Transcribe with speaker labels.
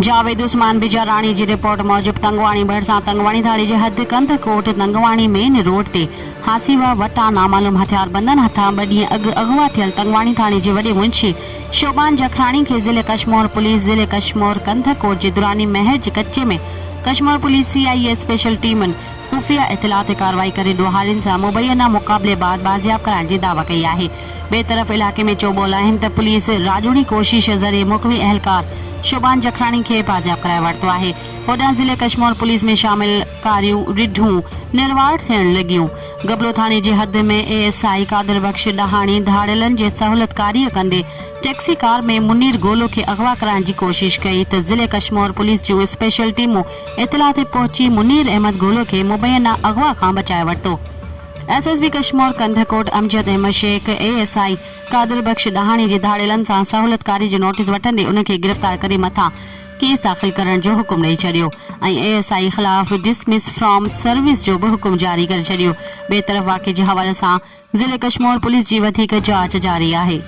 Speaker 1: जावेद उस्मान बिजाराणी जी report मूजिब तंगवाणी भरिसां तंगवाणी थाणे जे हद Kandhkot तंगवाणी main road ते हासीवा वटा नामालूम हथियार बंदन हथां 2 ॾींहं अॻु अगवा थियल तंगवाणी थाणे जे वॾे मुंशी शोबान जखराणी खे ज़िले कश्मीर पुलिस ज़िले कश्मीर कंधकोट जे दुरानी महर जे कच्चे में कश्मीर पुलिस CIA स्पेशल टीमन खुफिया इतला ते कार्रवाई करे ॾोहारियुनि सां मुबैना मुक़ाबले बाद बाज़ियाब कराइण जी दावा कई आहे। ॿिए तरफ़ इलाइक़े में चोबोल आहिनि त पुलिस राजूड़ी कोशिश ज़रिए मुखवी अहलकार शोबान जखराणी खे बाज़ियाब कराए वरितो आहे। होॾां ज़िले कश्मीर पुलिस में शामिल कारियूं रिढूं निर्वाड़ थियण लॻियूं। गबलो थाणे जे हद में ASI कादिर बख्श डहाणी धाड़ियलनि जे सहूलियतकारीअ कंदे टैक्सी कार में मुनीर गोलो खे अगवा कराइण जी कोशिश कई त ज़िले कश्मीर पुलिस जूं स्पेशल टीमूं इतला ते पहुची मुनीर अहमद गोलो खे मुबैना अगवा खां बचाए वरितो। SSB कश्मीर कंधकोट अमजद अहमद शेख ASI कादिर बख्श डहाणी जे धाड़ियलनि सां सहूलियतकारी जो नोटिस वठंदे उनखे गिरफ़्तार करे मथां केस दाख़िल करण जो हुकुम ॾेई छॾियो ऐं ASI ख़िलाफ़ डिसमिस फ्रॉम सर्विस जो बि हुकुम जारी करे छॾियो। ॿिए तरफ़ वाक़े जे हवाले सां ज़िले कश्मीर पुलिस जी वधीक जांच जारी आहे।